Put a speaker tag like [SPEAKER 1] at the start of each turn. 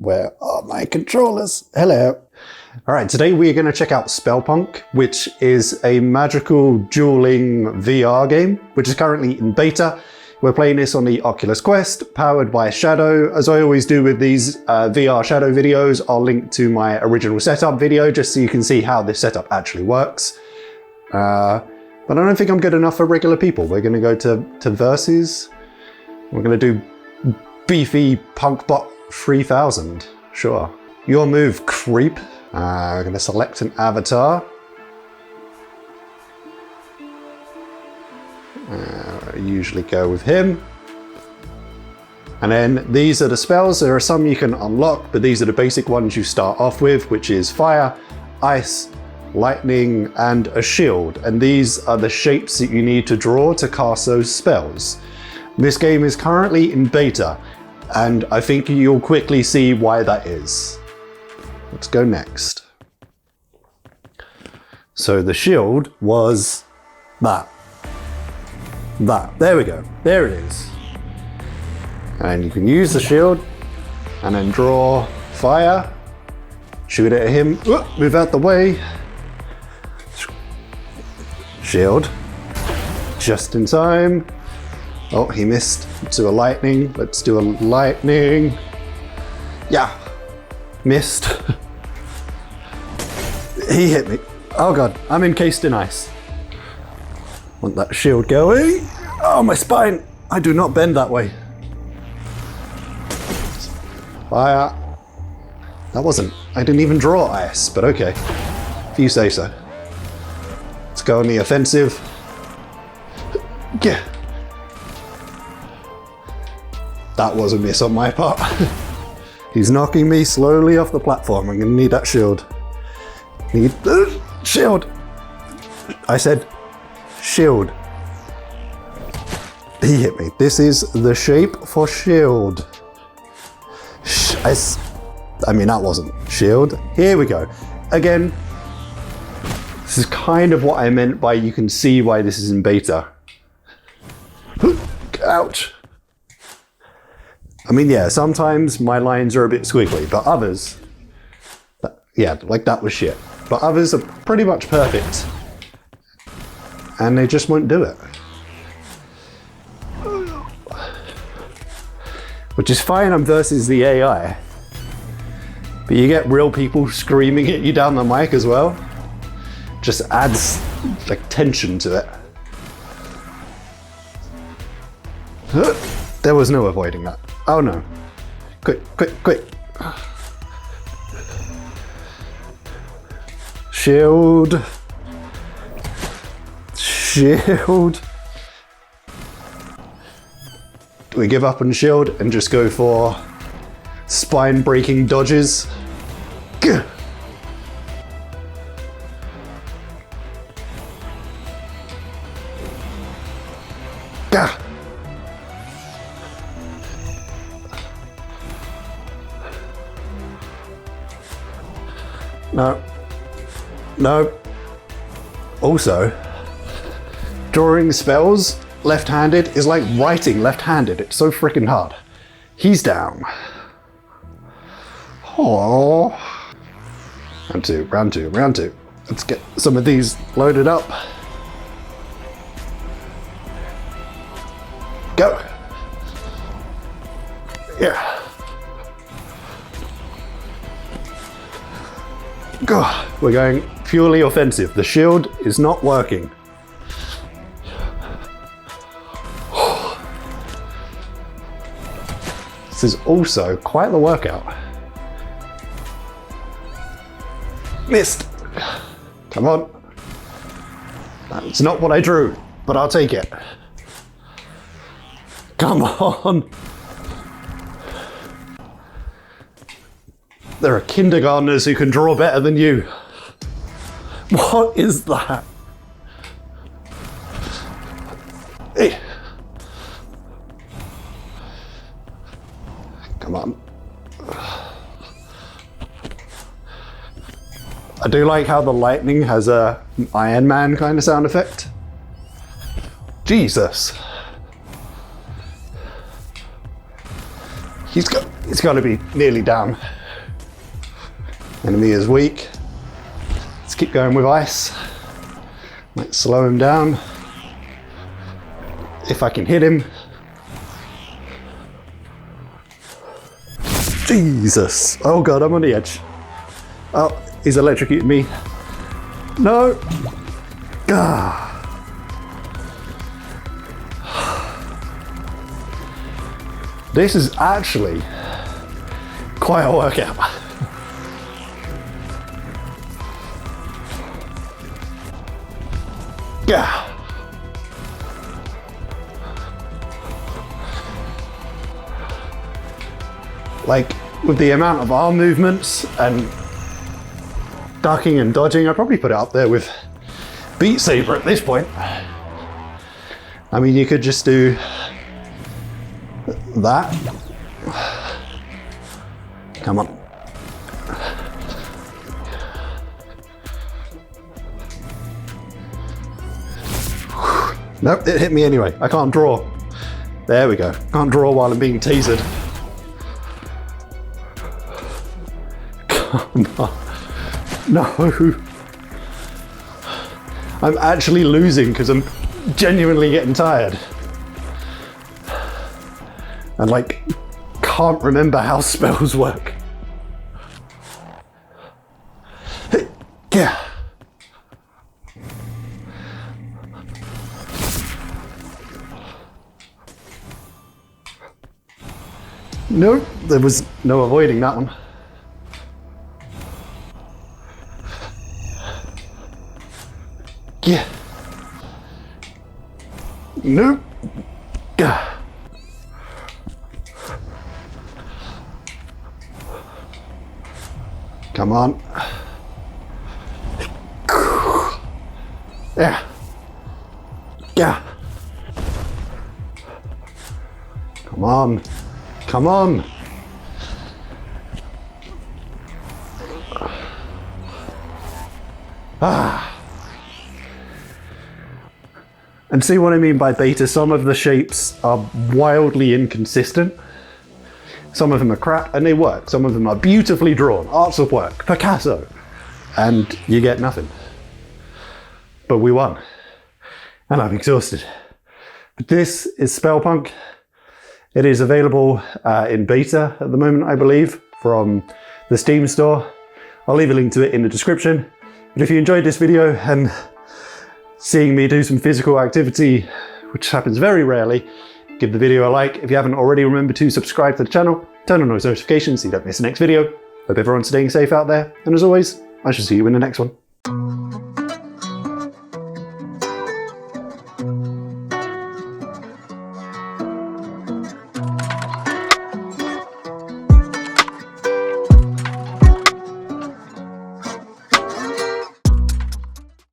[SPEAKER 1] Where are my controllers? Hello. All right, today we're going to check out Spellpunk, which is a magical dueling VR game, which is currently in beta. We're playing this on the Oculus Quest, powered by Shadow. As I always do with these VR Shadow videos, I'll link to my original setup video just so you can see how this setup actually works. But I don't think I'm good enough for regular people. We're going to go to Versus. We're going to do beefy Punkbot 3000. Sure. Your move, creep. We're going to select an avatar. I usually go with him. And then these are the spells. There are some you can unlock, but these are the basic ones you start off with, which is fire, ice, lightning, and a shield. And these are the shapes that you need to draw to cast those spells. This game is currently in beta, and I think you'll quickly see why that is. Let's go next. So the shield was that. There we go. There it is. And you can use the shield and then draw fire, shoot it at him, move out the way. Shield, just in time. Oh, he missed. Let's do a lightning. Let's do a lightning. Yeah, missed. He hit me. Oh God, I'm encased in ice. Want that shield going. Oh, my spine. I do not bend that way. Fire. That wasn't, I didn't even draw ice, but okay. If you say so. Let's go on the offensive. Yeah. That was a miss on my part. He's knocking me slowly off the platform. I'm gonna need that shield. Need the shield. I said shield. He hit me. This is the shape for shield. I mean, that wasn't shield. Here we go. Again, this is kind of what I meant by you can see why this is in beta. Ouch. I mean, yeah, sometimes my lines are a bit squiggly, but others, yeah, like that was shit. But others are pretty much perfect. And they just won't do it. Which is fine, I'm versus the AI. But you get real people screaming at you down the mic as well. Just adds like tension to it. There was no avoiding that. Oh no. Quick, quick, quick. Shield. Shield. Do we give up on shield and just go for spine-breaking dodges? Gah. Gah. No. No. Also, drawing spells left-handed is like writing left-handed. It's so freaking hard. He's down. Oh. Round two, round two, round two. Let's get some of these loaded up. Go. Yeah. Go. We're going purely offensive. The shield is not working. This is also quite the workout. Missed. Come on. That's not what I drew, but I'll take it. Come on. There are kindergartners who can draw better than you. What is that? Hey. Come on. I do like how the lightning has a Iron Man kind of sound effect. Jesus. He's got, It's got to be nearly down. Enemy is weak. Let's keep going with ice. Let's slow him down. If I can hit him. Jesus. Oh God, I'm on the edge. Oh, he's electrocuted me. No. Ah. This is actually quite a workout. Yeah. Like, with the amount of arm movements and ducking and dodging, I'd probably put it up there with Beat Saber at this point. I mean, you could just do that. Come on. Nope, it hit me anyway. I can't draw. There we go. Can't draw while I'm being tasered. Come on. No. I'm actually losing because I'm genuinely getting tired. And like, can't remember how spells work. Yeah. Nope, there was no avoiding that one. Yeah. Nope. Gah. Come on. Yeah. Yeah. Come on. Come on. Ah. And see what I mean by beta? Some of the shapes are wildly inconsistent. Some of them are crap and they work. Some of them are beautifully drawn, arts of work, Picasso, and you get nothing. But we won, and I'm exhausted. But this is Spellpunk. It is available in beta at the moment, I believe, from the Steam store. I'll leave a link to it in the description. But if you enjoyed this video and seeing me do some physical activity, which happens very rarely, give the video a like. If you haven't already, remember to subscribe to the channel, turn on those notifications so you don't miss the next video. Hope everyone's staying safe out there, and as always, I shall see you in the next one.